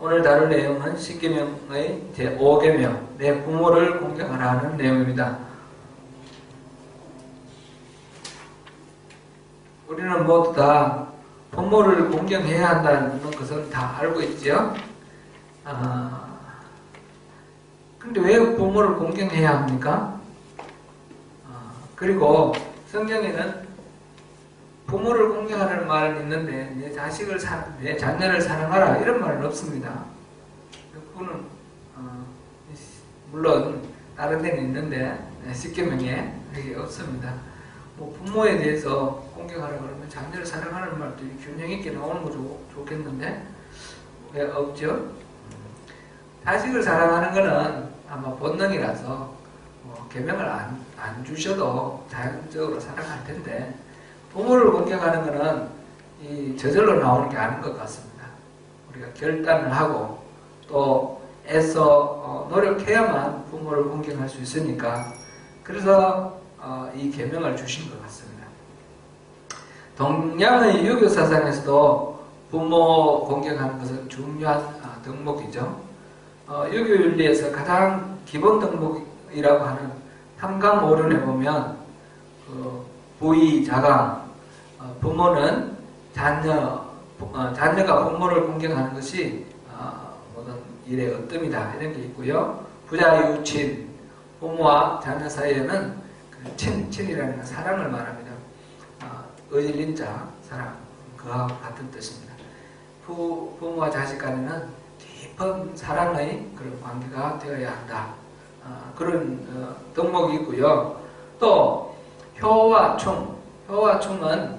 오늘 다룰 내용은 10계명의 제5계명, 내 부모를 공경하라 하는 내용입니다. 우리는 모두 다 부모를 공경해야 한다는 것은 다 알고 있죠. 근데 왜 부모를 공경해야 합니까? 그리고 성경에는 부모를 공경하라는 말은 있는데 내 자녀를 사랑하라 이런 말은 없습니다. 그거는 물론 다른 데는 있는데 10계명에 그게 없습니다. 뭐 부모에 대해서 공경하라 그러면 자녀를 사랑하는 말도 균형 있게 나오는 거 좋겠는데 왜 없죠? 자식을 사랑하는 것은 아마 본능이라서 계명을 안 주셔도 자연적으로 사랑할 텐데 부모를 공경하는 것은 저절로 나오는 게 아닌 것 같습니다. 우리가 결단을 하고 또 애써 노력해야만 부모를 공경할 수 있으니까 그래서 이 계명을 주신 것 같습니다. 동양의 유교 사상에서도 부모 공경하는 것은 중요한 덕목이죠. 유교 윤리에서 가장 기본 덕목이라고 하는 삼강오륜에 보면 부의, 자강, 부모는 자녀가 부모를 공경하는 것이 모든 일의 으뜸이다 이런 게 있고요. 부자유친, 부모와 자녀 사이에는 친이라는 사랑을 말합니다. 의질린자 사랑 그와 같은 뜻입니다. 부모와 자식 간에는 깊은 사랑의 그런 관계가 되어야 한다. 그런 덕목이 있고요. 또 효와 충은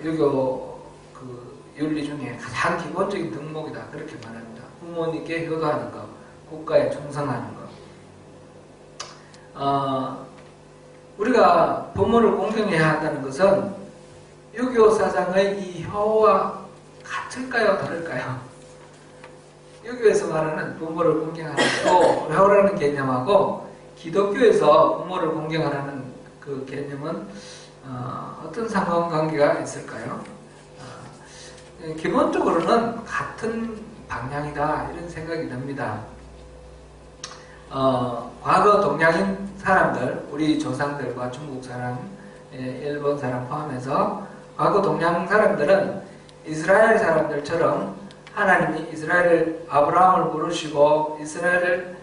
유교 윤리 중에 가장 기본적인 덕목이다 그렇게 말합니다. 부모님께 효도하는 것, 국가에 충성하는 것. 우리가 부모를 공경해야 한다는 것은 유교 사상의 이 효와 같을까요, 다를까요? 유교에서 말하는 부모를 공경하는 효라는 개념하고 기독교에서 부모를 공경하는 그 개념은 어떤 상관관계가 있을까요? 기본적으로는 같은 방향이다 이런 생각이 듭니다. 과거 동양인 사람들, 우리 조상들과 중국 사람, 일본 사람 포함해서 과거 동양 사람들은 이스라엘 사람들처럼 하나님이 이스라엘을 아브라함을 부르시고 이스라엘을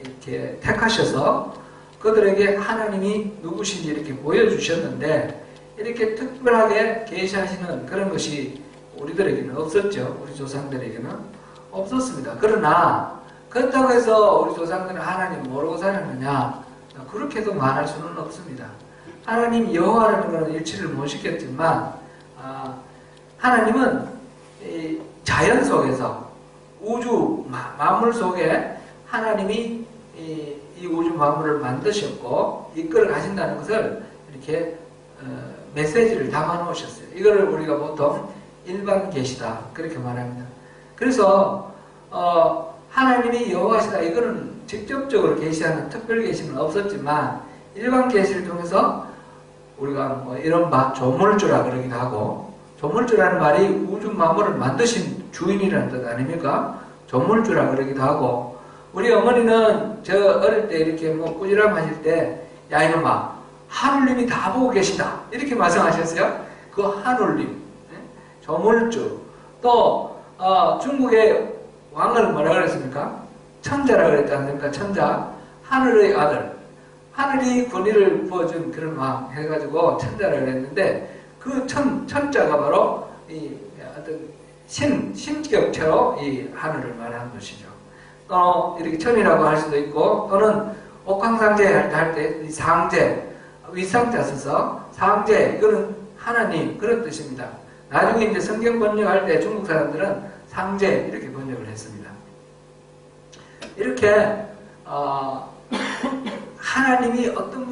이렇게 택하셔서 그들에게 하나님이 누구신지 이렇게 보여주셨는데 이렇게 특별하게 계시하시는 그런 것이 우리들에게는 없었죠. 우리 조상들에게는 없었습니다. 그러나 그렇다고 해서 우리 조상들은 하나님 모르고 살았느냐 그렇게도 말할 수는 없습니다. 하나님 여호와라는 것은 일치를 못 시켰지만 하나님은 이 자연 속에서 우주 만물 속에 하나님이 이 우주 만물을 만드셨고 이끌어 가신다는 것을 이렇게 메시지를 담아 놓으셨어요. 이거를 우리가 보통 일반 계시다 그렇게 말합니다. 그래서 하나님이 여호와시다 이거는 직접적으로 계시하는 특별 계시는 없었지만 일반 계시를 통해서 우리가 뭐 이런 조물주라 그러기도 하고 조물주라는 말이 우주 만물을 만드신 주인이라는 뜻 아닙니까? 조물주라 그러기도 하고 우리 어머니는 저 어릴 때 이렇게 뭐 꾸지람 하실 때 야 이놈아 하늘님이 다 보고 계시다 이렇게 말씀하셨어요. 그 하늘님 조물주 또 중국의 왕을 뭐라 그랬습니까? 천자라 그랬지 않습니까? 천자 하늘의 아들 하늘이 권위를 부어준 그런 왕 해가지고 천자라 그랬는데 그 천자가 바로 이 어떤 신격체로 이 하늘을 말하는 것이죠. 또 이렇게 천이라고 할 수도 있고 또는 옥황상제 할 때 상제 윗상자 써서 상제 이거는 하나님 그런 뜻입니다. 나중에 이제 성경 번역할 때 중국 사람들은 상제 이렇게 번역을 했습니다. 이렇게 하나님이 어떤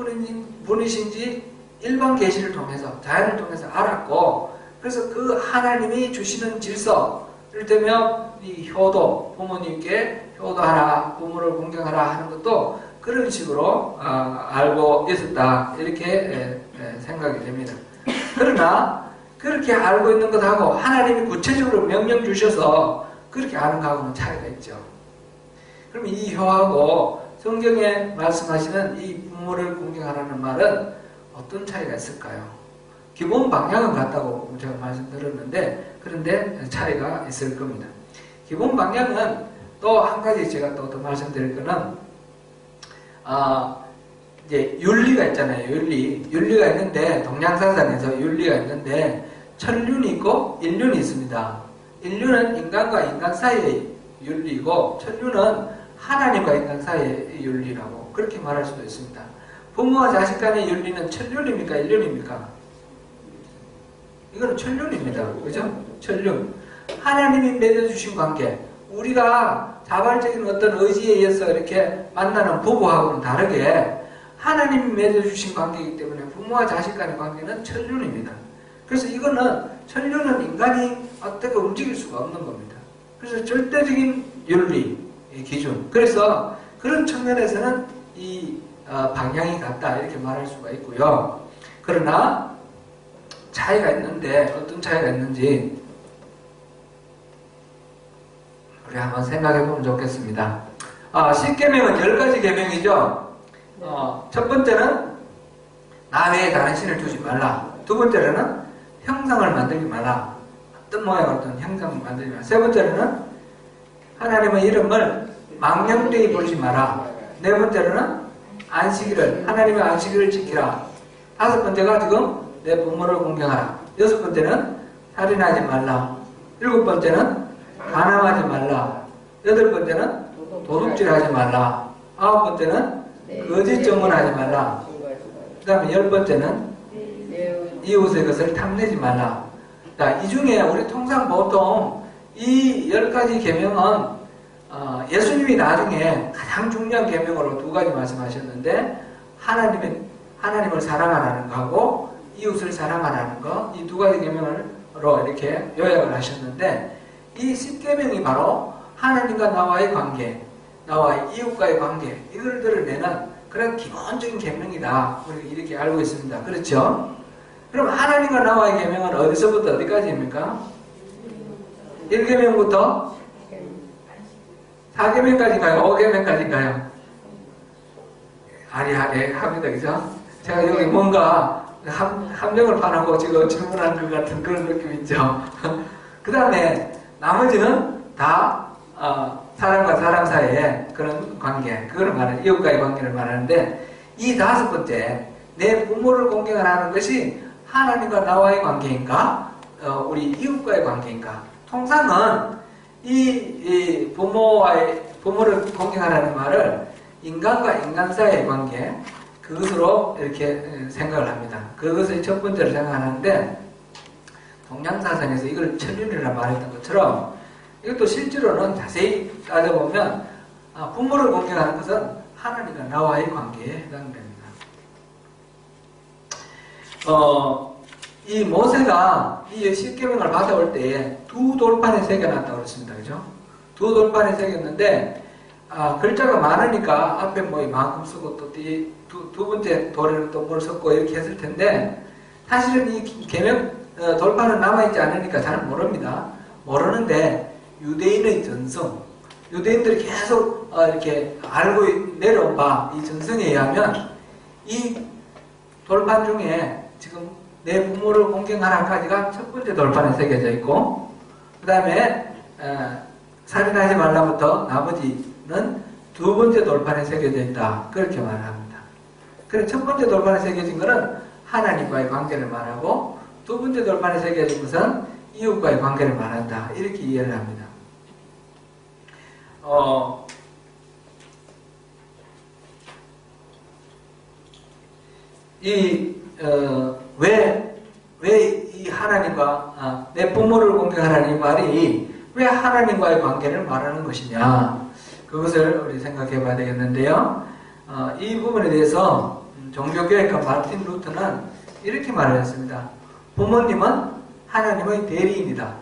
분이신지 일반 계시를 통해서 자연을 통해서 알았고 그래서 그 하나님이 주시는 질서 이를테면 이 효도 부모님께 효도하라 부모를 공경하라 하는 것도 그런 식으로 알고 있었다 이렇게 생각이 됩니다. 그러나 그렇게 알고 있는 것하고 하나님이 구체적으로 명령 주셔서 그렇게 아는 거하고는 차이가 있죠. 그럼 이 효하고 성경에 말씀하시는 이 부모를 공경하라는 말은 어떤 차이가 있을까요? 기본 방향은 같다고 제가 말씀드렸는데 그런데 차이가 있을 겁니다. 기본 방향은 또 한 가지 제가 또 말씀드릴 거는 이제 윤리가 있잖아요. 윤리가 있는데 동양사상에서 윤리가 있는데 천륜이 있고 인륜이 있습니다. 인륜은 인간과 인간 사이의 윤리이고 천륜은 하나님과 인간 사이의 윤리라고 그렇게 말할 수도 있습니다. 부모와 자식 간의 윤리는 천륜입니까? 인륜입니까? 이거는 천륜입니다. 그죠? 천륜. 하나님이 맺어주신 관계. 우리가 자발적인 어떤 의지에 의해서 이렇게 만나는 부부하고는 다르게 하나님이 맺어주신 관계이기 때문에 부모와 자식 간의 관계는 천륜입니다. 그래서 이거는 천륜은 인간이 어떻게 움직일 수가 없는 겁니다. 그래서 절대적인 윤리 기준. 그래서 그런 측면에서는 이 방향이 같다 이렇게 말할 수가 있고요. 그러나 차이가 있는데 어떤 차이가 있는지 우리 한번 생각해 보면 좋겠습니다. 10계명은 10가지 계명이죠. 첫 번째는 나 외에 다른 신을 두지 말라. 두 번째로는 형상을 만들지 말라. 어떤 모양 어떤 형상을 만들지 말라. 세 번째로는 하나님의 이름을 망령되이 부르지 마라. 네 번째로는 하나님의 안식일을 지키라. 다섯 번째가 지금 내 부모를 공경하라. 여섯 번째는 살인하지 말라. 일곱 번째는 간음하지 말라. 여덟 번째는 도둑질하지 말라. 아홉 번째는 거짓 증언하지 말라. 그 다음에 열 번째는 이웃의 것을 탐내지 말라. 자, 이 중에 우리 통상 보통 이 10가지 계명은 예수님이 나중에 가장 중요한 계명으로 두 가지 말씀하셨는데 하나님을 사랑하라는 거하고 이웃을 사랑하라는 거, 이 두 가지 계명으로 이렇게 요약을 하셨는데 이 10계명이 바로 하나님과 나와의 관계, 나와의 이웃과의 관계 이걸 드러내는 그런 기본적인 계명이다. 우리가 이렇게 알고 있습니다. 그렇죠? 그럼 하나님과 나와의 계명은 어디서부터 어디까지입니까? 1계명부터 4계명까지인가요? 5계명까지인가요? 아리아리 합니다. 그죠? 제가 여기 뭔가 함정을 파놓고 지금 질문하는 것 같은 그런 느낌 있죠? 그 다음에 나머지는 다 사람과 사람 사이의 그런 관계, 그걸 말하는 이웃과의 관계를 말하는데 이 다섯 번째, 내 부모를 공경하라는 것이 하나님과 나와의 관계인가? 우리 이웃과의 관계인가? 통상은 이 부모를 공경하라는 말을 인간과 인간 사이의 관계, 그것으로 이렇게 생각을 합니다. 그것을 첫 번째로 생각하는데 동양사상에서 이걸 천륜이라 말했던 것처럼 이것도 실제로는 자세히 따져보면 부모를 공경하는 것은 하나님과 나와의 관계에 해당됩니다. 이 모세가 이 10계명을 받아올 때에 두 돌판에 새겨놨다고 그랬습니다. 그죠? 두 돌판에 새겼는데 글자가 많으니까 앞에 뭐 이만큼 쓰고 또 두 번째 돌에는 또 뭘 썼고 이렇게 했을 텐데 사실은 이 계명 돌판은 남아있지 않으니까 잘 모릅니다. 모르는데 유대인의 전성, 유대인들이 계속 이렇게 알고 내려온 바 이 전성에 의하면 이 돌판 중에 지금 내 부모를 공경하라까지가 첫 번째 돌판에 새겨져 있고 그 다음에 살인하지 말라부터 나머지는 두 번째 돌판에 새겨져 있다. 그렇게 말합니다. 그래서 첫 번째 돌판에 새겨진 것은 하나님과의 관계를 말하고 두 번째 돌판에 새겨진 것은 이웃과의 관계를 말한다. 이렇게 이해를 합니다. 왜 이 하나님과 내 부모를 공경하라는 이 말이 왜 하나님과의 관계를 말하는 것이냐, 그것을 우리 생각해 봐야 되겠는데요. 이 부분에 대해서 종교교회가 마틴 루터는 이렇게 말을 했습니다. 부모님은 하나님의 대리인이다.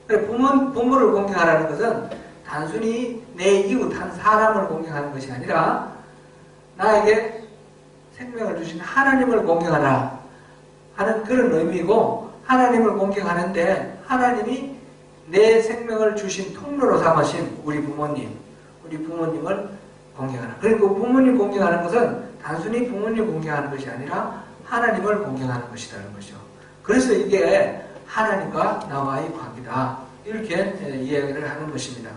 부모를 공경하라는 것은 단순히 내 이웃 한 사람을 공경하는 것이 아니라 나에게 생명을 주신 하나님을 공경하라 하는 그런 의미고, 하나님을 공경하는데 하나님이 내 생명을 주신 통로로 삼으신 우리 부모님을 공경하라. 그리고 부모님 공경하는 것은 단순히 부모님 공경하는 것이 아니라 하나님을 공경하는 것이라는 것이죠. 그래서 이게 하나님과 나와의 관계다. 이렇게 이야기를 하는 것입니다.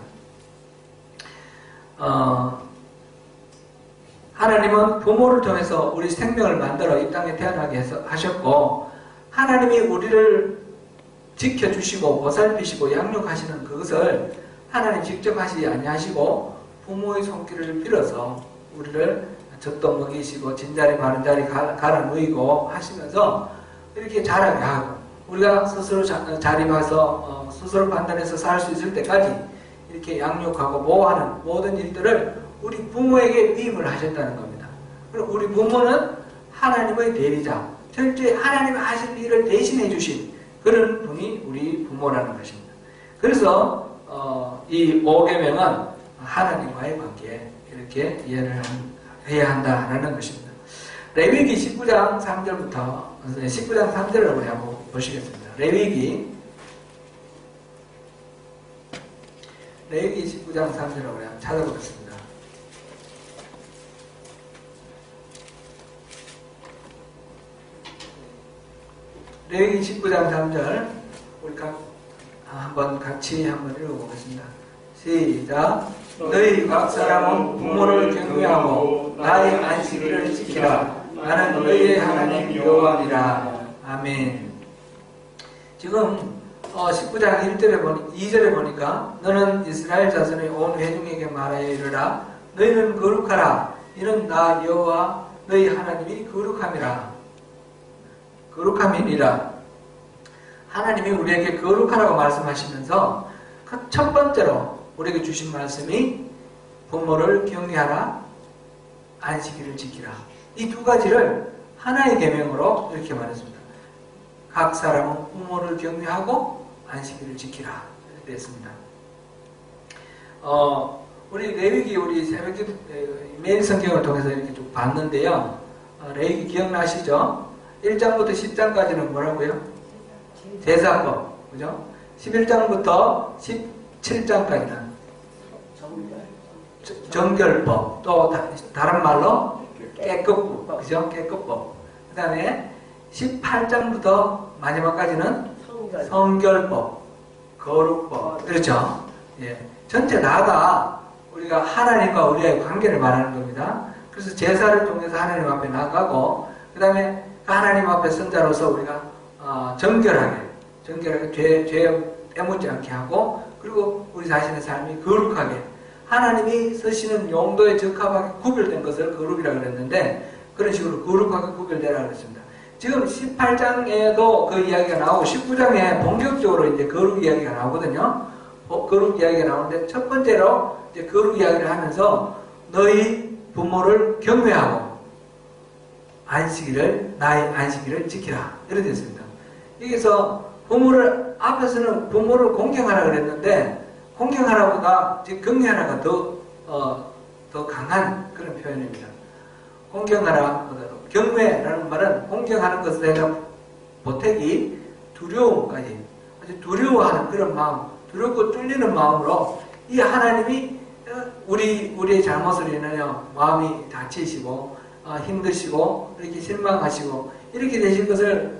하나님은 부모를 통해서 우리 생명을 만들어 이 땅에 태어나게 하셨고, 하나님이 우리를 지켜주시고 보살피시고 양육하시는 그것을 하나님 직접 하시지 아니하시고 부모의 손길을 빌어서 우리를 젖도 먹이시고 진자리 마른 자리 갈아 놓이고 하시면서 이렇게 자라게 하고, 우리가 스스로 자립해서 스스로 판단해서 살 수 있을 때까지 이렇게 양육하고 보호하는 모든 일들을 우리 부모에게 위임을 하셨다는 겁니다. 그리고 우리 부모는 하나님의 대리자, 철저히 하나님이 하실 일을 대신해 주신 그런 분이 우리 부모라는 것입니다. 그래서 이 5계명은 하나님과의 관계, 이렇게 이해를 해야 한다라는 것입니다. 레위기 19장 3절부터 19장 3절을 우리 한번 보시겠습니다. 레위기 19장 3절을 우리 한번 찾아보겠습니다. 레위기 19장 3절 우리 한번 같이 한번 읽어보겠습니다. 시작. 너희 각 사람은 부모를 경외하고 나의 안식일을 지키라. 나는 너희의 하나님 여호와니라. 아멘. 지금 19장 2절에 보니까 너는 이스라엘 자손의 온 회중에게 말하여 이르라. 너희는 거룩하라. 이는 나 여호와 너희 하나님이 거룩함이니라. 하나님이 우리에게 거룩하라고 말씀하시면서 그 첫 번째로 우리에게 주신 말씀이 부모를 경외하라, 안식일을 지키라. 이 두 가지를 하나의 계명으로 이렇게 말했습니다. 각 사람은 부모를 경외하고 안식일을 지키라. 이렇게 했습니다. 우리 레위기 우리 새벽 매일 성경을 통해서 이렇게 쭉 봤는데요. 레위기 기억나시죠? 1장부터 10장까지는 뭐라고요? 제사법, 그죠? 11장부터 17장까지는 정결법, 또 다른 말로 깨끗법, 그죠? 깨끗법. 그 다음에 18장부터 마지막까지는 성결법, 거룩법, 그렇죠? 예. 전체 다가 우리가 하나님과 우리의 관계를 말하는 겁니다. 그래서 제사를 통해서 하나님 앞에 나가고, 그 다음에 하나님 앞에 선자로서 우리가 정결하게 죄 빼묻지 않게 하고, 그리고 우리 자신의 삶이 거룩하게 하나님이 쓰시는 용도에 적합하게 구별된 것을 거룩이라고 그랬는데, 그런 식으로 거룩하게 구별되라고 그랬습니다. 지금 18장에도 그 이야기가 나오고 19장에 본격적으로 이제 거룩 이야기가 나오거든요. 거룩 이야기가 나오는데 첫 번째로 이제 거룩 이야기를 하면서 너희 부모를 경외하고 나의 안식일을 지키라. 이렇게 됐습니다. 여기서 앞에서는 부모를 공경하라 그랬는데, 공경하라보다 경외하라가 더 강한 그런 표현입니다. 공경하라보다도 경외라는 말은 공경하는 것에 대한 보태기, 두려움까지, 아주 두려워하는 그런 마음, 두렵고 뚫리는 마음으로 이 하나님이 우리의 잘못을 인하여 마음이 다치시고 힘드시고 이렇게 실망하시고 이렇게 되신 것을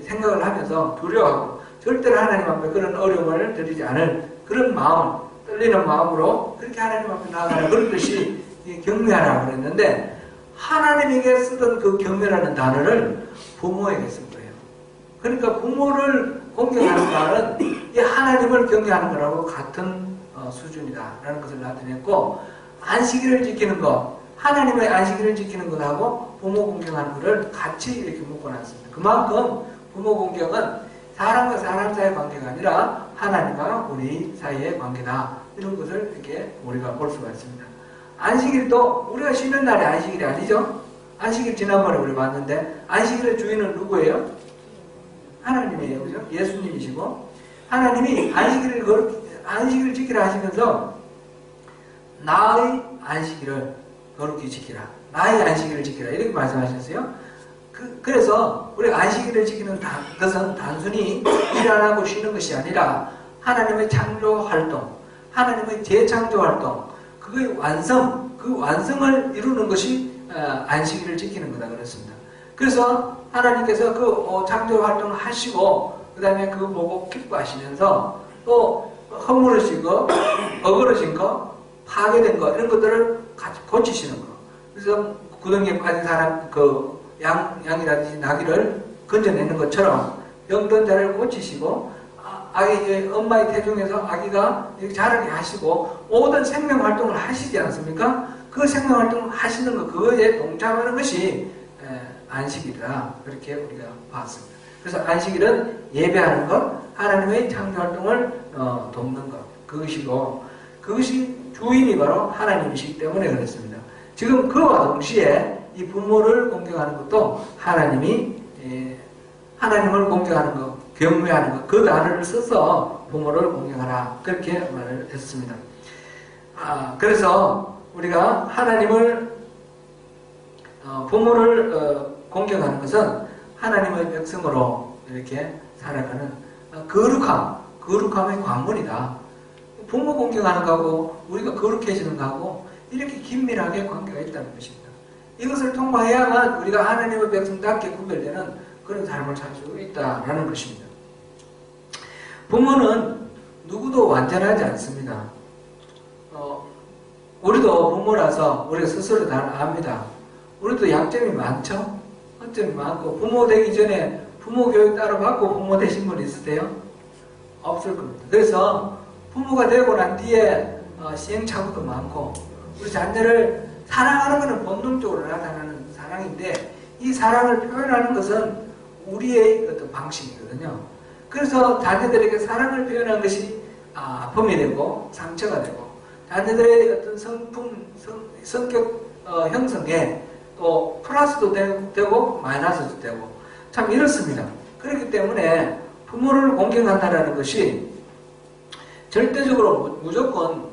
생각을 하면서 두려워하고, 절대로 하나님 앞에 그런 어려움을 드리지 않을 그런 마음, 떨리는 마음으로 그렇게 하나님 앞에 나아가는 그런 것이 경외하라고 그랬는데, 하나님에게 쓰던 그 경외라는 단어를 부모에게 쓴 거예요. 그러니까 부모를 공경하는 말은 이 하나님을 경외하는 거라고 같은 수준이다라는 것을 나타냈고, 안식일을 지키는 것, 하나님의 안식일을 지키는 것하고 부모 공경하는 것을 같이 이렇게 묶어놨습니다. 그만큼 부모 공경은 사람과 사람 사이의 관계가 아니라 하나님과 우리 사이의 관계다. 이런 것을 이렇게 우리가 볼 수가 있습니다. 안식일도 우리가 쉬는 날이 안식일이 아니죠? 안식일 지난번에 우리 봤는데, 안식일의 주인은 누구예요? 하나님이에요. 그죠? 예수님이시고, 하나님이 안식일을 지키라 하시면서 나의 안식일을 거룩히 지키라. 나의 안식일을 지키라. 이렇게 말씀하셨어요. 그래서 우리가 안식일을 지키는 것은 단순히 일 안 하고 쉬는 것이 아니라 하나님의 창조 활동, 하나님의 재창조 활동, 그의 완성, 그 완성을 이루는 것이 안식일을 지키는 거다 그랬습니다. 그래서 하나님께서 그 창조 활동을 하시고 그 다음에 그거 보고 기뻐하시면서 또 허물어진 거, 어그러진 거, 파괴된 거 이런 것들을 같이 고치시는 거. 그래서 구덩이에 빠진 사람 그 양이라든지 나귀를 건져내는 것처럼 병든 자를 고치시고 아기 엄마의 태중에서 아기가 자라게 하시고 모든 생명 활동을 하시지 않습니까? 그 생명 활동을 하시는 것 그거에 동참하는 것이 안식일이다 그렇게 우리가 봤습니다. 그래서 안식일은 예배하는 것, 하나님의 창조 활동을 돕는 것 그것이고 그것이 주인이 바로 하나님이시기 때문에 그렇습니다. 지금 그와 동시에 이 부모를 공경하는 것도 하나님을 공경하는 것, 경외하는 것, 그 단어를 써서 부모를 공경하라 그렇게 말을 했습니다. 그래서 우리가 하나님을 부모를 공경하는 것은 하나님의 백성으로 이렇게 살아가는 거룩함의 관문이다. 부모 공경하는 거하고 우리가 거룩해지는 거하고 이렇게 긴밀하게 관계가 있다는 것입니다. 이것을 통과해야만 우리가 하나님의 백성답게 구별되는 그런 삶을 살 수 있다는 것입니다. 부모는 누구도 완전하지 않습니다. 우리도 부모라서 우리가 스스로 다 압니다. 우리도 약점이 많죠? 허점이 많고 부모 되기 전에 부모 교육 따로 받고 부모 되신 분 있으세요? 없을 겁니다. 그래서 부모가 되고 난 뒤에 시행착오도 많고 우리 자녀를 사랑하는 것은 본능적으로 나타나는 사랑인데 이 사랑을 표현하는 것은 우리의 어떤 방식이거든요. 그래서 자녀들에게 사랑을 표현한 것이 아픔이 되고 상처가 되고 자녀들의 어떤 성격 형성에 또 플러스도 되고 마이너스도 되고 참 이렇습니다. 그렇기 때문에 부모를 공경한다는 것이 절대적으로 무조건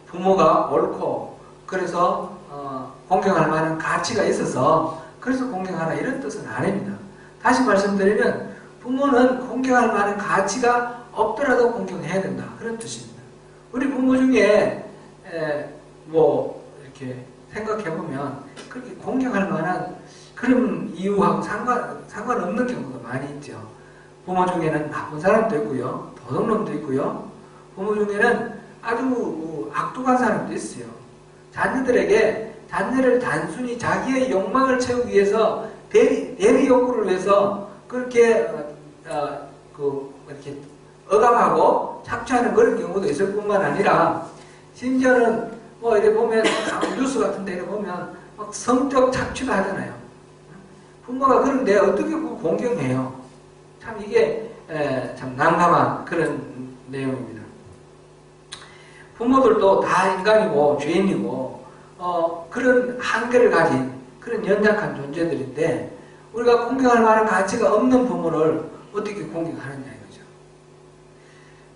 부모가 옳고 그래서 공경할 만한 가치가 있어서 그래서 공경하라 이런 뜻은 아닙니다. 다시 말씀드리면 부모는 공경할 만한 가치가 없더라도 공경해야 된다 그런 뜻입니다. 우리 부모 중에 이렇게 생각해보면 그렇게 공경할 만한 그런 이유하고 상관없는 경우가 많이 있죠. 부모 중에는 나쁜 사람도 있고요. 도둑놈도 있고요. 부모 중에는 아주 악독한 사람도 있어요. 자녀를 단순히 자기의 욕망을 채우기 위해서 대리 욕구를 위해서 그렇게 이렇게 억압하고 착취하는 그런 경우도 있을 뿐만 아니라 심지어는 이렇게 보면 뉴스 같은 데 보면 막 성적 착취도 하잖아요. 부모가 그런데 어떻게 공경해요? 참 이게 참 난감한 그런 내용입니다. 부모들도 다 인간이고 죄인이고 그런 한계를 가진 그런 연약한 존재들인데 우리가 공경할 만한 가치가 없는 부모를 어떻게 공경하느냐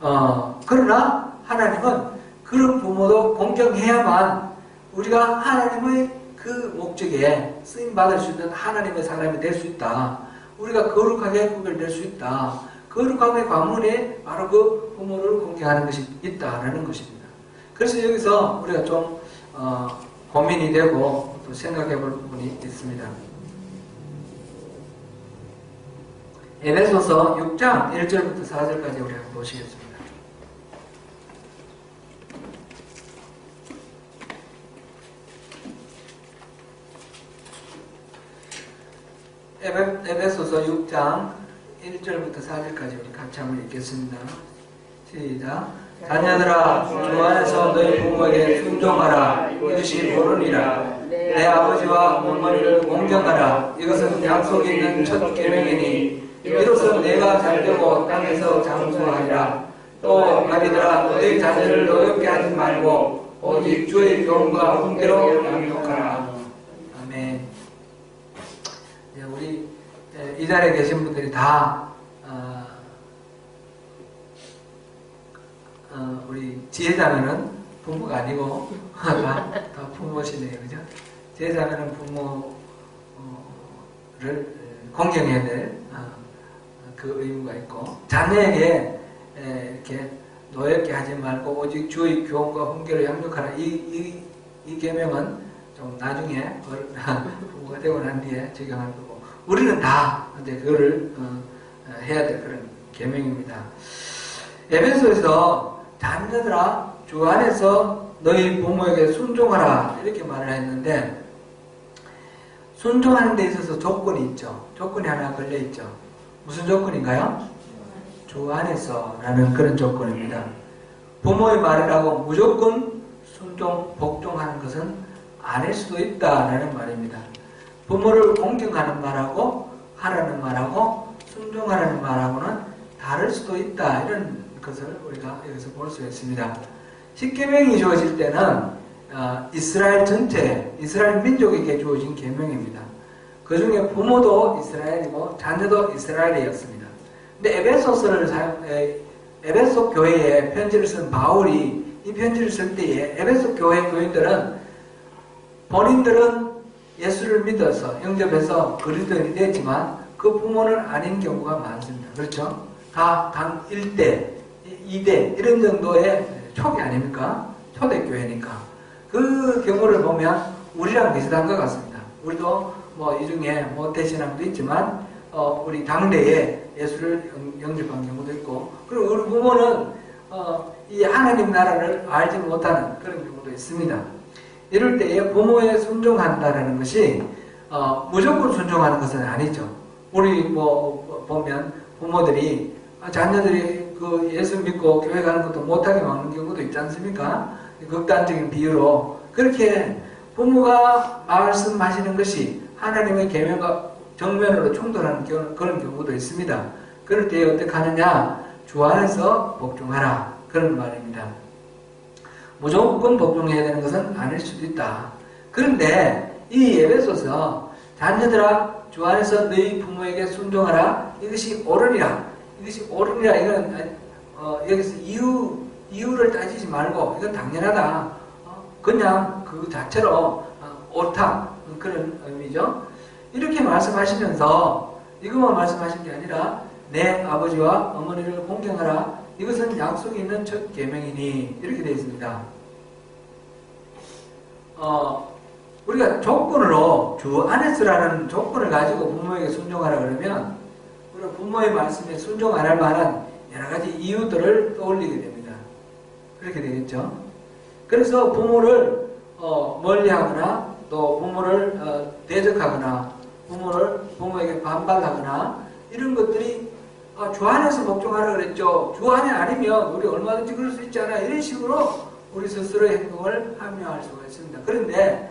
이거죠. 그러나 하나님은 그런 부모도 공경해야만 우리가 하나님의 그 목적에 쓰임받을 수 있는 하나님의 사람이 될 수 있다. 우리가 거룩하게 구별될 수 있다. 거룩함의 관문에 바로 그 부모를 공경하는 것이 있다라는 것입니다. 그래서 여기서 우리가 좀 고민이 되고 또 생각해 볼 부분이 있습니다. 에베소서 6장 1절부터 4절까지 우리가 보시겠습니다. 에베소서 6장 1절부터 4절까지 우리 같이 한번 읽겠습니다. 시작. 자녀들아 주 안에서 너희 부모에게 순종하라. 이것이 모르니라. 내 아버지와 어머니를 공경하라. 이것은 약속이 있는 첫 계명이니 이로써 내가 잘되고 땅에서 장수하리라. 또 아비들아 너희 자녀를 노엽게 하지 말고 오직 주의 교훈과 훈계로 양육하라. 아멘. 우리 이 자리에 계신 분들이 다 우리 지혜자매는 부모가 아니고 다 부모시네요, 그죠? 지혜자매는 부모를 공경해야 될 그 의무가 있고 자녀에게 이렇게 노엽게 하지 말고 오직 주의 교훈과 훈계를 양육하라. 이 계명은 좀 나중에 부모가 되고 난 뒤에 적용할 거고, 우리는 다 이제 그거를 해야 될 그런 계명입니다. 에베소에서 자녀들아 주 안에서 너희 부모에게 순종하라 이렇게 말을 했는데, 순종하는 데 있어서 조건이 있죠. 조건이 하나 걸려 있죠. 무슨 조건인가요? 주 안에서라는 그런 조건입니다. 부모의 말이라고 무조건 순종, 복종하는 것은 아닐 수도 있다라는 말입니다. 부모를 공경하는 말하고 하라는 말하고 순종하라는 말하고는 다를 수도 있다, 이런 것을 우리가 여기서 볼 수 있습니다. 십계명이 주어질 때는 이스라엘 전체, 이스라엘 민족에게 주어진 계명입니다. 그 중에 부모도 이스라엘이고 자녀도 이스라엘이었습니다. 근데 에베소 교회에 편지를 쓴 바울이 이 편지를 쓸 때에 에베소 교회 교인들은 본인들은 예수를 믿어서 영접해서 그리스도인이 됐지만 그 부모는 아닌 경우가 많습니다. 그렇죠? 다 단 1대, 2대 이런 정도의 초기 아닙니까? 초대교회니까. 그 경우를 보면 우리랑 비슷한 것 같습니다. 우리도 뭐 이 중에 모태신앙도 있지만 우리 당대에 예수를 영접한 경우도 있고, 그리고 우리 부모는 이 하나님 나라를 알지 못하는 그런 경우도 있습니다. 이럴 때에 부모에 순종한다는 것이 무조건 순종하는 것은 아니죠. 우리 뭐 보면 부모들이 자녀들이 그 예수 믿고 교회 가는 것도 못하게 막는 경우도 있지 않습니까? 극단적인 비유로 그렇게 부모가 말씀하시는 것이 하나님의 계명과 정면으로 충돌하는 그런 경우도 있습니다. 그럴 때 어떻게 하느냐? 주 안에서 복종하라, 그런 말입니다. 무조건 복종해야 되는 것은 아닐 수도 있다. 그런데 이 에베소서 자녀들아 주 안에서 너희 부모에게 순종하라, 이것이 옳으니라, 이것이 옳으니라, 이건 여기서 이유를 따지지 말고 이건 당연하다, 그냥 그 자체로 옳다, 그런 의미죠. 이렇게 말씀하시면서 이것만 말씀하신 게 아니라 내 아버지와 어머니를 공경하라, 이것은 약속이 있는 첫 계명이니, 이렇게 되어 있습니다. 우리가 조건으로 주 안에서라는 조건을 가지고 부모에게 순종하라 그러면 우리가 부모의 말씀에 순종 안 할 만한 여러 가지 이유들을 떠올리게 됩니다. 그렇게 되겠죠. 그래서 부모를 멀리하거나 또 부모를 대적하거나 부모에게 반발하거나 이런 것들이 주 안에서 복종하라 그랬죠. 주 안에 아니면 우리 얼마든지 그럴 수 있잖아. 이런 식으로 우리 스스로의 행동을 합리화할 수가 있습니다. 그런데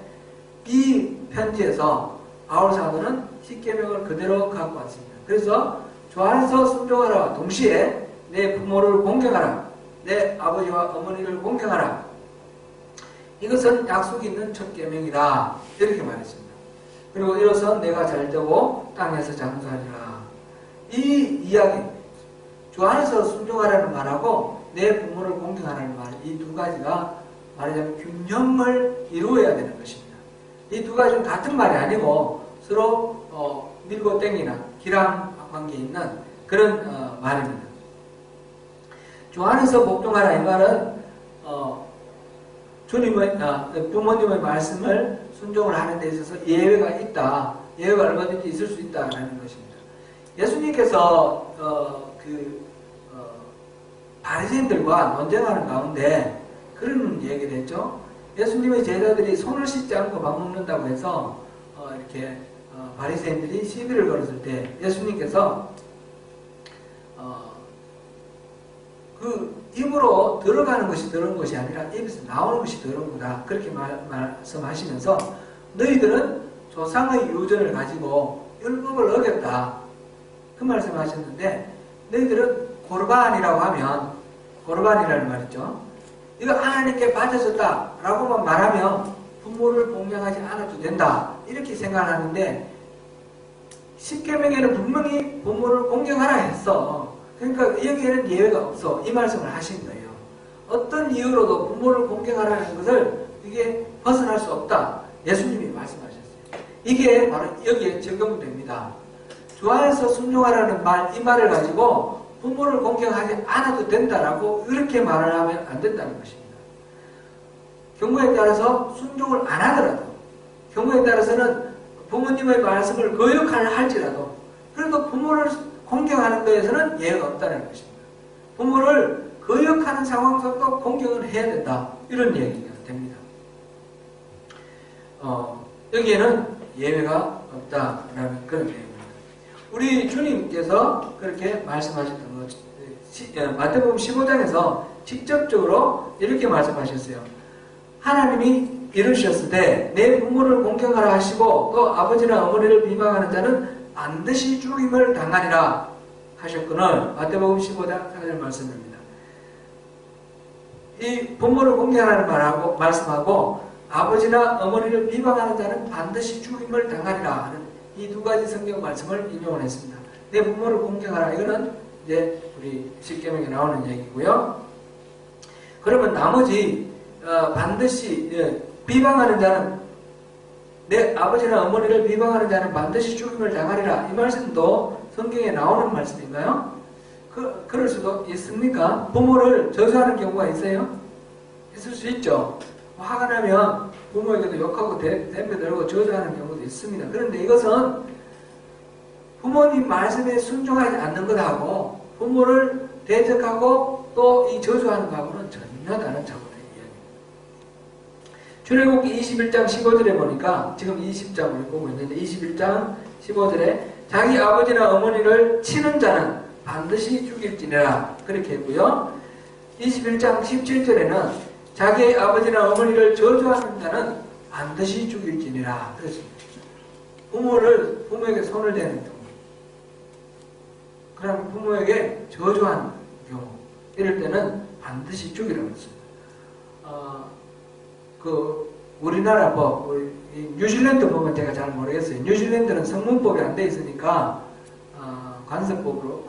이 편지에서 바울 사도는 십계명을 그대로 갖고 왔습니다. 그래서 주 안에서 순종하라, 동시에 내 부모를 공경하라, 내 아버지와 어머니를 공경하라, 이것은 약속이 있는 첫 계명이다, 이렇게 말했습니다. 그리고 이로써 내가 잘되고 땅에서 장수하리라. 이 이야기, 주 안에서 순종하라는 말하고 내 부모를 공경하라는 말, 이 두 가지가 말하자면 균형을 이루어야 되는 것입니다. 이 두 가지는 같은 말이 아니고 서로 밀고 땡기나 기랑 관계에 있는 그런 말입니다. 주 안에서 복종하라, 이 말은 부모님의 말씀을 순종을 하는 데 있어서 예외가 있다, 예외가 얼마든지 있을 수 있다라는 것입니다. 예수님께서 바리새인들과 논쟁하는 가운데 그런 얘기를 했죠. 예수님의 제자들이 손을 씻지 않고 밥 먹는다고 해서 이렇게 바리새인들이 시비를 걸었을 때 예수님께서 그 입으로 들어가는 것이 더러운 것이 아니라 입에서 나오는 것이 더러운 거다, 그렇게 말씀하시면서 너희들은 조상의 유전을 가지고 율법을 어겼다, 그 말씀하셨는데, 너희들은 고르반이라고 하면, 고르반이라는 말이죠, 이거 하나님께 바쳐졌다 라고만 말하면 부모를 공경하지 않아도 된다, 이렇게 생각하는데 십계명에는 분명히 부모를 공경하라 했어. 그러니까 여기에는 예외가 없어, 이 말씀을 하신 거예요. 어떤 이유로도 부모를 공경하라는 것을 이게 벗어날 수 없다, 예수님이 말씀하셨어요. 이게 바로 여기에 적용됩니다. 주 안에서 순종하라는 말, 이 말을 가지고 부모를 공경하지 않아도 된다라고 이렇게 말을 하면 안 된다는 것입니다. 경우에 따라서 순종을 안 하더라도, 경우에 따라서는 부모님의 말씀을 거역을 할지라도 그래도 부모를 공경하는 것에서는 예외가 없다는 것입니다. 부모를 거역하는 상황 속도 공경을 해야 된다, 이런 얘기가 됩니다. 여기에는 예외가 없다라는 그런 내용입니다. 우리 주님께서 그렇게 말씀하셨던 것, 마태복음 15장에서 직접적으로 이렇게 말씀하셨어요. 하나님이 이르셨을 때 내 부모를 공경하라 하시고 또 아버지나 어머니를 비방하는 자는 반드시 죽임을 당하리라 하셨거늘, 마태복음 15장 4절 말씀입니다. 이 부모를 공경하라는 말씀하고 아버지나 어머니를 비방하는 자는 반드시 죽임을 당하리라 하는 이 두 가지 성경 말씀을 인용을 했습니다. 내 부모를 공경하라, 이거는 이제 우리 십계명에 나오는 얘기고요. 그러면 나머지 반드시 비방하는 자는, 내 아버지나 어머니를 비방하는 자는 반드시 죽임을 당하리라, 이 말씀도 성경에 나오는 말씀인가요? 그럴 수도 있습니까? 부모를 저주하는 경우가 있어요? 있을 수 있죠. 화가 나면 부모에게도 욕하고 댐벼 들고 저주하는 경우도 있습니다. 그런데 이것은 부모님 말씀에 순종하지 않는 것하고 부모를 대적하고 또 이 저주하는 것하고는 전혀 다른 차원의 이야기입니다. 출애굽기 21장 15절에 보니까, 지금 20장 우리 보고 있는데 21장 15절에 자기 아버지나 어머니를 치는 자는 반드시 죽일지니라, 그렇게 했고요. 21장 17절에는 자기의 아버지나 어머니를 저주하는 자는 반드시 죽일지니라 그랬습니다. 부모에게 손을 대는 경우, 그럼 부모에게 저주하는 경우, 이럴 때는 반드시 죽이라고 했습니다. 우리나라 법, 뉴질랜드 법은 제가 잘 모르겠어요. 뉴질랜드는 성문법이 안 돼 있으니까 관습법으로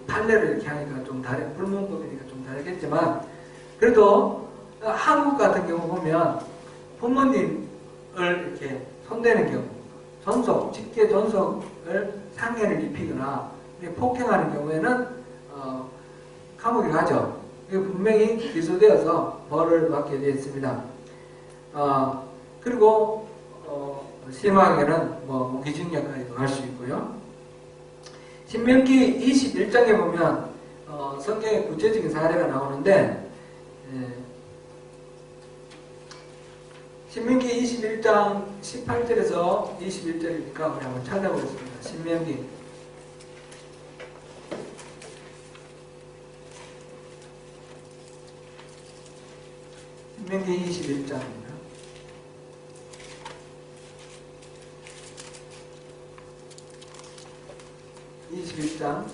판례를 이렇게 하니까 좀 다른, 불문법이니까 좀 다르겠지만, 그래도 한국 같은 경우 보면 부모님을 이렇게 손대는 경우, 직계 존속을 상해를 입히거나 폭행하는 경우에는 감옥에 가죠. 이거 분명히 기소되어서 벌을 받게 되어 있습니다. 그리고 심하게는 무기징역까지도 갈 수 있고요. 신명기 21장에 보면 성경의 구체적인 사례가 나오는데, 신명기 21장 18절에서 21절이니까 우리 한번 찾아보겠습니다. 신명기 21장입니다. (21장)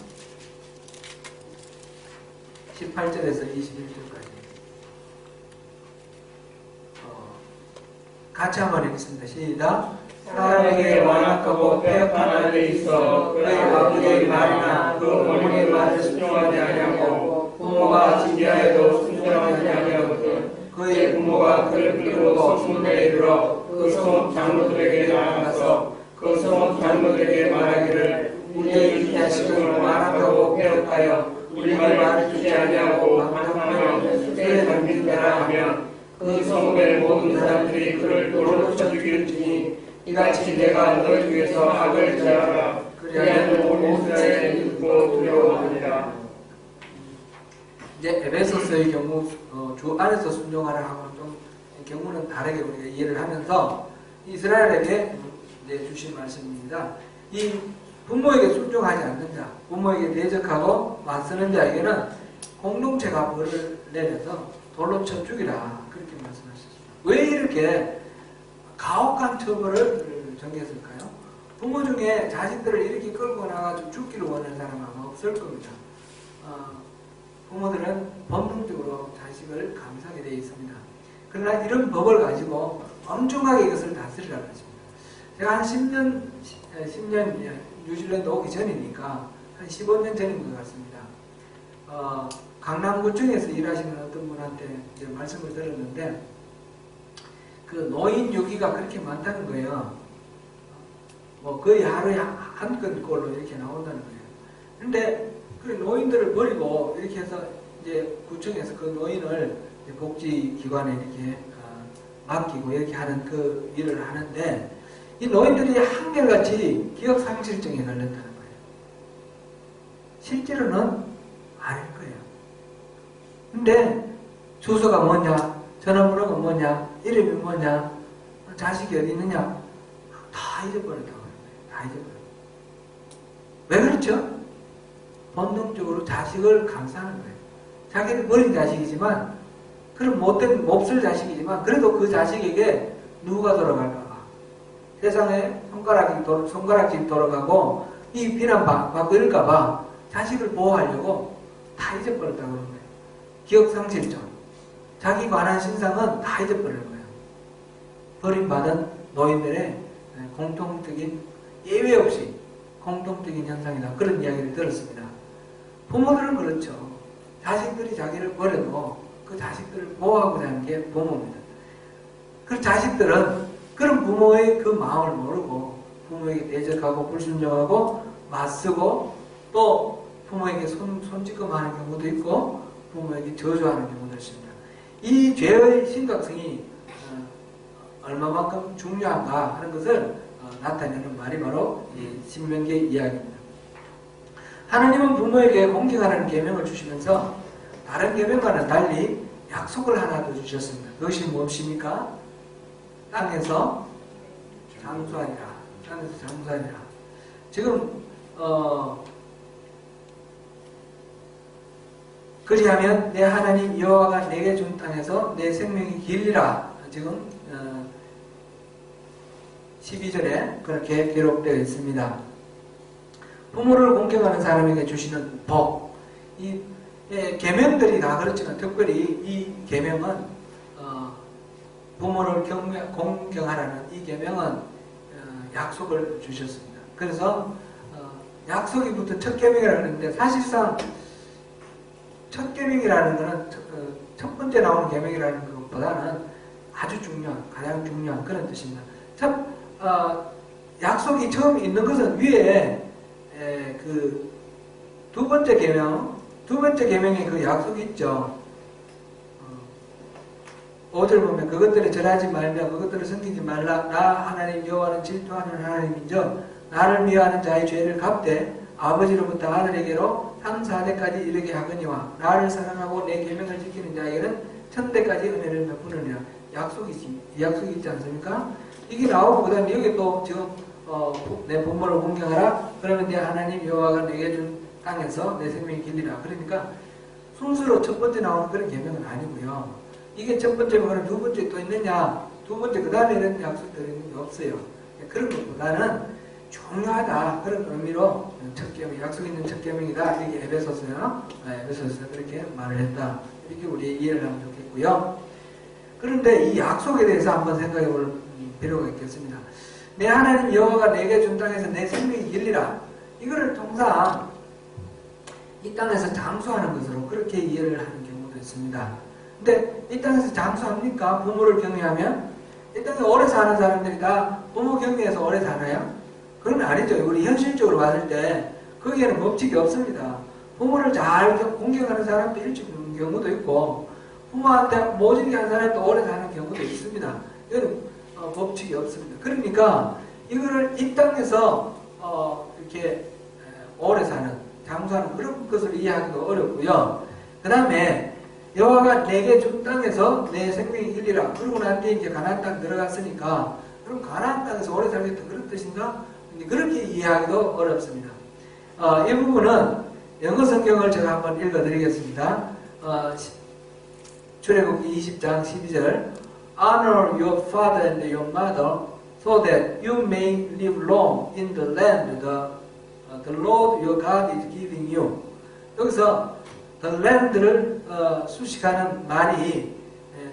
18절에서 21절까지 같이 한번 읽겠습니다. 시작. 사람에게 완악하고 폐역한 아들이 있어 그의 아버지의 말이나 그 어머니의 말을 순종하지 아니하고 부모가 지지하여도 순종하지 아니하거든 그의 부모가 그를 끌고 성문에 이르러 그 성 장로들에게 나아가서 그 성 장로들에게 말하기를 우리의 이 자식을 완악하고 폐역하여 우리의 말을 듣지 아니하고 반항하며 숫대에 담긴 자라 하면 그 성읍의 모든 사람들이 그를 돌로 쳐 죽일지니 이같이 내가 너희 중에서 악을 제하라. 그리하면 온 이스라엘이 듣고 두려워하리라. 이제 에베소서의 경우 주 안에서 순종하라 하고 좀 경우는 다르게 우리가 이해를 하면서 이스라엘에게 이제 주신 말씀입니다. 이 부모에게 순종하지 않는 자, 부모에게 대적하고 맞서는 자에게는 공동체가 벌을 내려서 돌로 쳐 죽이라, 그렇게 말씀하셨습니다. 왜 이렇게 가혹한 처벌을 정했을까요? 부모 중에 자식들을 이렇게 끌고 나가서 죽기를 원하는 사람은 아마 없을 겁니다. 부모들은 본능적으로 자식을 감싸게 되어 있습니다. 그러나 이런 법을 가지고 엄중하게 이것을 다스리라고 했습니다. 제가 한 10년 뉴질랜드 오기 전이니까 한 15년 전인 것 같습니다. 강남구청에서 일하시는 어떤 분한테 이제 말씀을 들었는데, 그 노인 유기가 그렇게 많다는 거예요. 거의 하루에 한 건꼴로 이렇게 나온다는 거예요. 근데 그래 노인들을 버리고 이렇게 해서 이제 구청에서 그 노인을 복지기관에 이렇게 맡기고 이렇게 하는 그 일을 하는데 이 노인들이 한결같이 기억상실증에 걸렸다는 거예요. 실제로는 아닐 거예요. 근데 주소가 뭐냐, 전화번호가 뭐냐, 이름이 뭐냐, 자식이 어디 있느냐 다 잊어버렸다고 해요. 다 잊어버렸어요. 왜 그렇죠? 본능적으로 자식을 감싸는 거예요. 자기는 버린 자식이지만 그런 못된 몹쓸 자식이지만 그래도 그 자식에게 누가 돌아갈까봐 세상에 손가락질 돌아가고 이 비난받고 이럴까봐 자식을 보호하려고 다 잊어버렸다고 그러는 거예요. 기억상실증. 자기 관한 신상은 다 잊어버리는 거예요. 버림받은 노인들의 공통적인 예외 없이 공통적인 현상이다. 그런 이야기를 들었습니다. 부모들은 그렇죠. 자식들이 자기를 버려도 그 자식들을 보호하고자 하는 게 부모입니다. 그 자식들은 그런 부모의 그 마음을 모르고 부모에게 대적하고 불순종하고 맞서고 또 부모에게 손짓검하는 경우도 있고 부모에게 저주하는 경우도 있습니다. 이 죄의 심각성이 얼마만큼 중요한가 하는 것을 나타내는 말이 바로 이 신명기의 이야기입니다. 하나님은 부모에게 공경하라는 계명을 주시면서 다른 계명과는 달리 약속을 하나 더 주셨습니다. 그것이 무엇입니까? 땅에서 장수하리라. 땅에서 장수하리라. 지금 그리하면 내 하나님 여호와가 내게 준 땅에서 내 생명이 길리라. 지금 12절에 그렇게 기록되어 있습니다. 부모를 공경하는 사람에게 주시는 복. 이 계명들이 다 그렇지만 특별히 이 계명은 부모를 공경하라는 이 계명은 약속을 주셨습니다. 그래서 약속이 붙은 첫 계명이라고 하는데 사실상 첫 계명이라는 것은 첫 번째 나오는 계명이라는 것보다는 아주 중요한, 가장 중요한 그런 뜻입니다. 약속이 처음 있는 것은 위에 그 두 번째 계명에 그 약속이 있죠. 5절 보면 그것들을 절하지 말며 그것들을 섬기지 말라. 나 하나님 여호와는 질투하는 하나님인저 나를 미워하는 자의 죄를 갚되 아버지로부터 아들에게로 3, 4대까지 이르게 하거니와 나를 사랑하고 내 계명을 지키는 자에게는 1000대까지 은혜를 베푸느니라. 약속이 있지 않습니까? 이게 나오고 그 다음에 여기 또 지금 내 부모를 공경하라. 그러면 내 하나님 여호와가 내게 준 땅에서 내 생명이 길리라. 그러니까 순서로 첫 번째 나오는 그런 계명은 아니고요. 이게 첫 번째 뭐는 두 번째 또 있느냐? 두 번째 그 다음에 이런 약속들이 있는 게 없어요. 그런 것보다는 중요하다 그런 의미로 첫 계명, 약속 있는 첫 계명이다. 이게 에베소서요. 에베소서 그렇게 말을 했다. 이렇게 우리 이해를 하면 좋겠고요. 그런데 이 약속에 대해서 한번 생각해 볼 필요가 있겠습니다. 내 하나님 여호와가 내게 준 땅에서 내 생명이 길리라. 이거를 통상 이 땅에서 장수하는 것으로 그렇게 이해를 하는 경우도 있습니다. 근데 이 땅에서 장수합니까? 부모를 경외하면? 이 땅에 오래 사는 사람들이 다 부모 경외해서 오래 사나요? 그건 아니죠. 우리 현실적으로 봤을 때 거기에는 법칙이 없습니다. 부모를 잘 공경하는 사람도 일찍 죽는 경우도 있고 부모한테 모질게 한 사람도 오래 사는 경우도 있습니다. 이건 법칙이 없습니다. 그러니까 이거를 이 땅에서 이렇게 오래 사는 장수하는 그런 것을 이해하기도 어렵고요. 그 다음에 여호와가 내게 준 땅에서 내 생명이 길리라. 그러고 난 뒤에 이제 가나안 땅 들어갔으니까 그럼 가나안 땅에서 오래 살겠다 그런 뜻인가? 그렇게 이해하기도 어렵습니다. 이 부분은 영어 성경을 제가 한번 읽어드리겠습니다. 출애굽기 20장 12절 Honor your father and your mother so that you may live long in the land the Lord your God is giving you. 여기서 the land를 수식하는 말이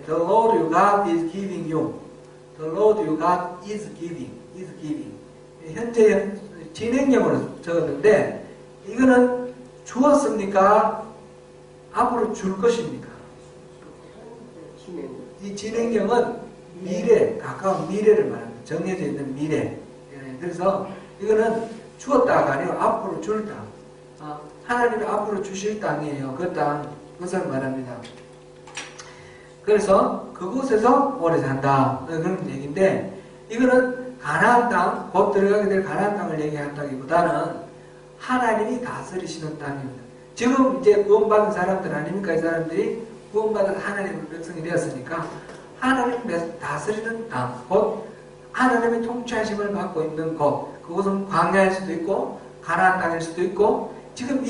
the Lord your God is giving you. The Lord your God is giving. 현재 진행형으로 적었는데 이거는 주었습니까? 앞으로 줄 것입니까? 이 진행형은 미래, 가까운 미래를 말합니다. 정해져 있는 미래. 그래서 이거는 주었다가 아니고 앞으로 줄다. 하나님이 앞으로 주실 땅이에요. 그 땅, 그것을 말합니다. 그래서 그곳에서 오래 산다. 그런 얘기인데, 이거는 가나안 땅, 곧 들어가게 될 가나안 땅을 얘기한다기보다는 하나님이 다스리시는 땅입니다. 지금 이제 구원받은 사람들 아닙니까? 이 사람들이 구원받은 하나님의 백성이 되었으니까 하나님이 다스리는 땅, 곧 하나님의 통치하심을 받고 있는 곳, 그곳은 광야일 수도 있고 가나안 땅일 수도 있고, 지금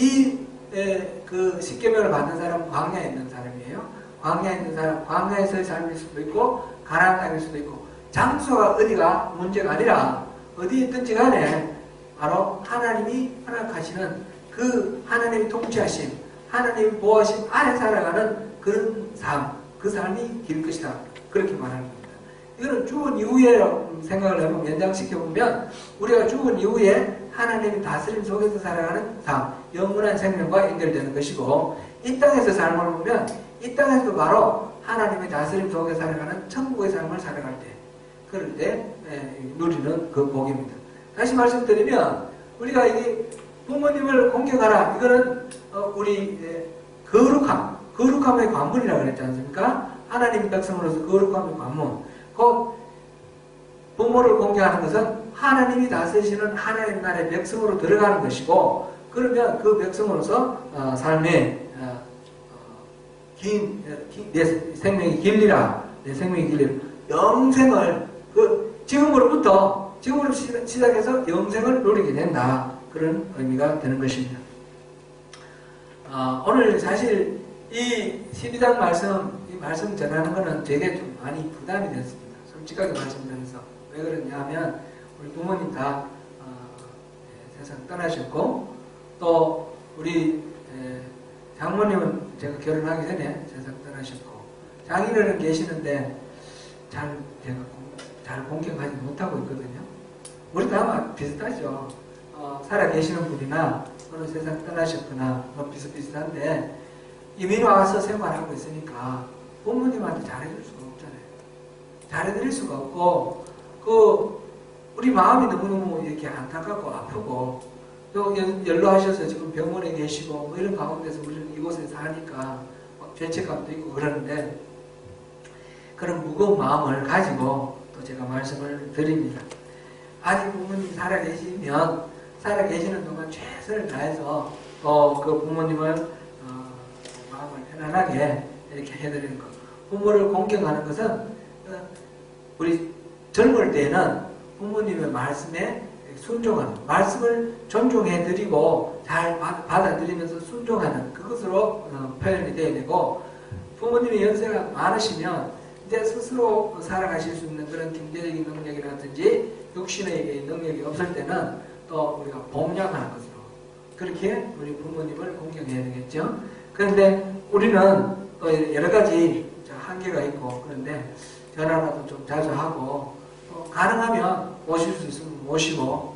그 십계명을 받는 사람은 광야에 있는 사람이에요. 광야에 있는 사람, 광야에서의 삶일 수도 있고 가나안 땅일 수도 있고, 장소가 어디가 문제가 아니라 어디 있든지 간에 바로 하나님이 허락하시는 그 하나님의 통치하심, 하나님의 보호하심 안에 살아가는 그런 삶, 그 삶이 길 것이다. 그렇게 말하는 겁니다. 이거는 죽은 이후에 생각을 해보면, 연장시켜보면 우리가 죽은 이후에 하나님의 다스림 속에서 살아가는 삶, 영원한 생명과 연결되는 것이고, 이 땅에서 삶을 보면 이 땅에서도 바로 하나님의 다스림 속에 살아가는 천국의 삶을 살아갈 때, 그럴 때 누리는 그 복입니다. 다시 말씀드리면 우리가 이게 부모님을 공경하라, 이거는 우리 거룩함의 관문이라고 그랬지 않습니까? 하나님의 백성으로서 거룩함의 관문. 그 부모를 공경하는 것은 하나님이 다스리시는 하나님 나라의 백성으로 들어가는 것이고, 그러면 그 백성으로서 삶의 내 생명이 길리라, 내 생명이 길리라, 영생을 지금으로부터 시작해서 영생을 누리게 된다. 그런 의미가 되는 것입니다. 오늘 사실 이 12장 이 말씀 전하는 것은 제게 좀 많이 부담이 됐습니다. 솔직하게 말씀드려서. 왜 그러냐 하면, 우리 부모님 다 세상 떠나셨고, 또 우리 장모님은 제가 결혼하기 전에 세상 떠나셨고, 장인어른 계시는데 제가 잘 공경하지 못하고 있거든요. 우리도 아마 비슷하죠. 살아 계시는 분이나 어느 세상 떠나셨거나 비슷비슷한데, 이민 와서 생활하고 있으니까 부모님한테 잘해줄 수가 없잖아요. 잘해드릴 수가 없고, 우리 마음이 너무너무 이렇게 안타깝고 아프고, 또 연로하셔서 지금 병원에 계시고 뭐 이런 가운데서 우리는 이곳에 사니까 죄책감도 있고 그러는데, 그런 무거운 마음을 가지고 또 제가 말씀을 드립니다. 아직 부모님 살아계시는 동안 최선을 다해서 그 부모님을 마음을 편안하게 이렇게 해드리는 것. 부모를 공경하는 것은 우리 젊을 때는 부모님의 말씀에 순종하는, 말씀을 존중해드리고 잘 받아들이면서 순종하는 그것으로 표현이 되어야 되고, 부모님이 연세가 많으시면 이제 스스로 살아가실 수 있는 그런 경제적인 능력이라든지 육신의 능력이 없을 때는 또 우리가 봉양하는 것으로 그렇게 우리 부모님을 공경해야 되겠죠. 그런데 우리는 또 여러 가지 한계가 있고, 그런데 전화라도 좀 자주 하고, 또 가능하면 모실 수 있으면 모시고,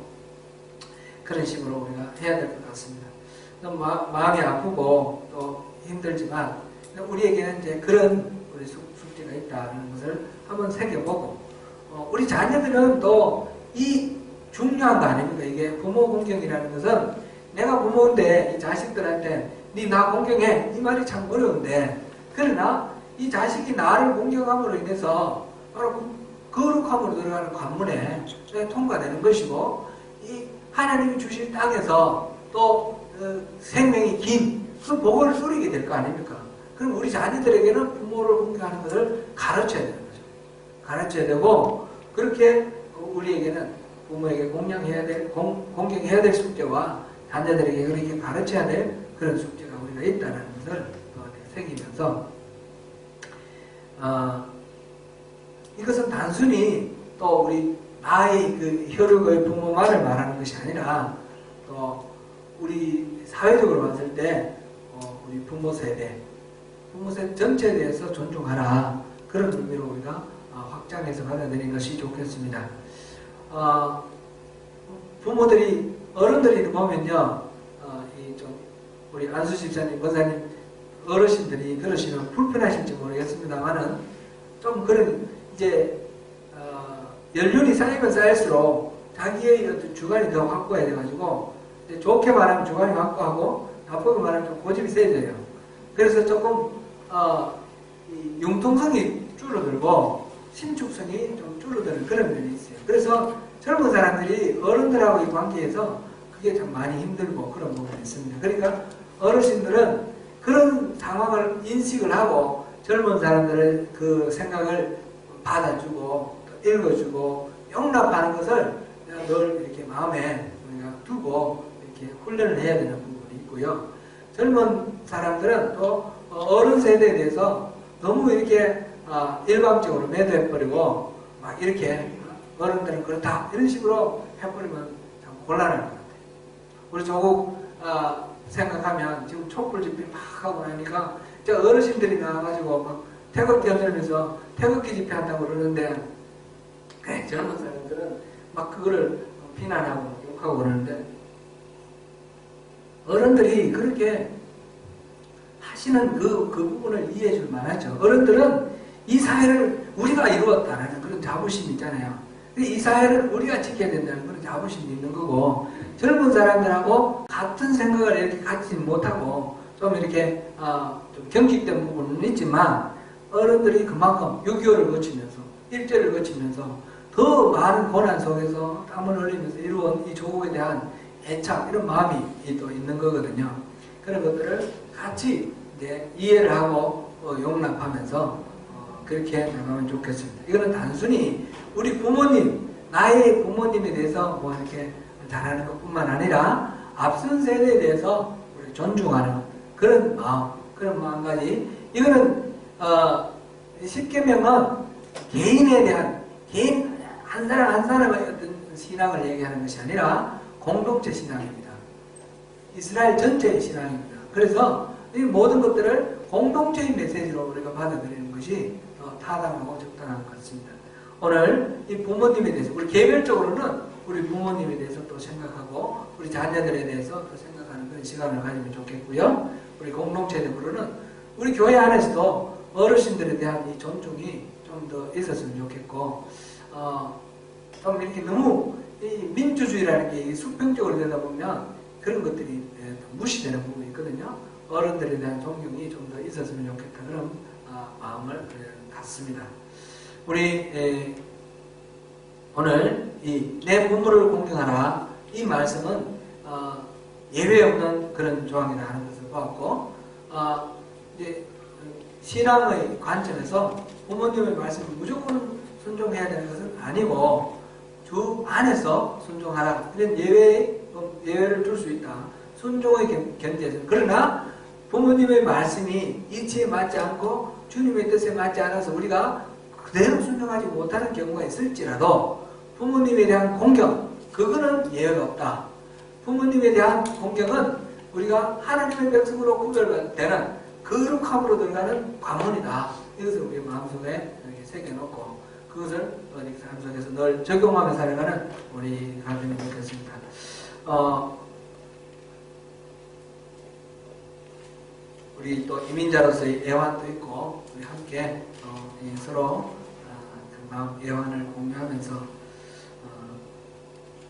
그런 식으로 우리가 해야 될 것 같습니다. 너무 마음이 아프고 또 힘들지만 우리에게는 이제 그런 우리 숙제가 있다는 것을 한번 새겨보고, 우리 자녀들은 또 이 중요한 거 아닙니까? 이게 부모 공경이라는 것은, 내가 부모인데 이 자식들한테 니 나 공경해, 이 말이 참 어려운데, 그러나 이 자식이 나를 공경함으로 인해서 바로 거룩함으로 들어가는 관문에 통과되는 것이고, 이 하나님이 주신 땅에서 또 생명이 긴 그 복을 누리게 될 거 아닙니까? 그럼 우리 자녀들에게는 부모를 공경하는 것을 가르쳐야 되는 거죠. 가르쳐야 되고, 그렇게 우리에게는 부모에게 공경해야 될 숙제와 자녀들에게 그렇게 가르쳐야 될 그런 숙제가 우리가 있다는 것을 새기면서, 이것은 단순히 또 우리 나의 그 혈육의 부모만을 말하는 것이 아니라, 또 우리 사회적으로 봤을 때 우리 부모 세대 전체에 대해서 존중하라, 그런 의미로 우리가 확장해서 받아들이는 것이 좋겠습니다. 부모들이, 어른들이 보면요, 우리 안수 집사님, 권사님, 어르신들이 그러시면 불편하실지 모르겠습니다만은, 좀 그런 이제 연륜이 쌓이면 쌓일수록 자기의 어떤 주관이 더 확고해야 돼가지고 이제 좋게 말하면 주관이 확고하고 나쁘게 말하면 좀 고집이 세져요. 그래서 조금 이 융통성이 줄어들고 신축성이 좀 줄어드는 그런 면이 있어요. 그래서 젊은 사람들이 어른들하고의 관계에서 그게 좀 많이 힘들고 그런 부분이 있습니다. 그러니까 어르신들은 그런 상황을 인식을 하고 젊은 사람들의 그 생각을 받아주고 읽어주고 용납하는 것을 늘 이렇게 마음에 우리가 두고 이렇게 훈련을 해야 되는 부분이 있고요. 젊은 사람들은 또 어른 세대에 대해서 너무 이렇게 일방적으로 매도해버리고 막 이렇게 어른들은 그렇다 이런 식으로 해버리면 참 곤란할 것 같아요. 우리 조국 생각하면 지금 촛불 집회 막 하고 나니까 어르신들이 나와가지고 막 태극기 흔들면서 태극기 집회 한다고 그러는데 젊은 사람들은 막 그거를 비난하고 욕하고 그러는데 어른들이 그렇게 하시는 그 부분을 이해해 줄 만하죠. 어른들은 이 사회를 우리가 이루었다는 그런 자부심이 있잖아요. 이 사회를 우리가 지켜야 된다는 그런 자부심이 있는 거고 젊은 사람들하고 같은 생각을 이렇게 갖지 못하고 좀 이렇게 좀 경직된 부분은 있지만 어른들이 그만큼 6.25를 거치면서 일제를 거치면서 더 많은 고난 속에서 땀을 흘리면서 이루어온 이 조국에 대한 애착 이런 마음이 또 있는 거거든요. 그런 것들을 같이 이제 이해를 하고 용납하면서 그렇게 나가면 좋겠습니다. 이거는 단순히 우리 부모님, 나의 부모님에 대해서 뭐 이렇게 잘하는 것뿐만 아니라 앞선 세대에 대해서 우리 존중하는 그런 마음, 그런 마음가짐. 이거는 십계명은 개인에 대한 개인 한 사람 한 사람의 어떤 신앙을 얘기하는 것이 아니라 공동체 신앙입니다. 이스라엘 전체의 신앙입니다. 그래서 이 모든 것들을 공동체의 메시지로 우리가 받아들이는 것이 타당하고 적당한 것 같습니다. 오늘 이 부모님에 대해서 우리 개별적으로는 우리 부모님에 대해서 또 생각하고 우리 자녀들에 대해서 또 생각하는 그런 시간을 가지면 좋겠고요. 우리 공동체적으로는 우리 교회 안에서도 어르신들에 대한 이 존중이 좀 더 있었으면 좋겠고 좀 이렇게 너무 이 민주주의라는 게 수평적으로 되다 보면 그런 것들이 무시되는 부분이 있거든요. 어른들에 대한 존경이 좀 더 있었으면 좋겠다 그런 마음을 갖습니다. 우리 오늘 이 내 부모를 공경하라 이 말씀은 예외 없는 그런 조항이라는 것을 보았고 이제 신앙의 관점에서 부모님의 말씀을 무조건 순종해야 되는 것은 아니고 주 안에서 순종하라 이런 예외를 둘 수 있다. 순종의 견제에서 그러나 부모님의 말씀이 이치에 맞지 않고 주님의 뜻에 맞지 않아서 우리가 그대로 순종하지 못하는 경우가 있을지라도 부모님에 대한 공경 그거는 예외가 없다. 부모님에 대한 공경은 우리가 하나님의 백성으로 구별되는 거룩함으로 들어가는 관문이다. 이것을 우리 마음속에 이렇게 새겨놓고 그것을 우리 삶 속에서 늘 적용하며 살아가는 우리 가정이 되겠습니다. 우리 또 이민자로서의 애환도 있고 우리 함께 서로 그 마음 애환을 공유하면서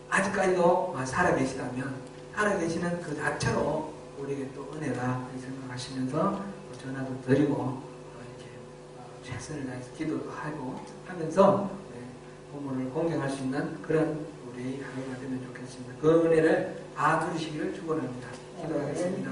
아직까지도 살아계시다면 살아계시는 그 자체로 우리에게 또 은혜다 생각하시면서 전화도 드리고 이렇게 최선을 다해서 기도도 하고 하면서 부모를 공경할 수 있는 그런 우리 하루가 되면 좋겠습니다. 그 은혜를 다 누리시기를 축원합니다. 기도하겠습니다.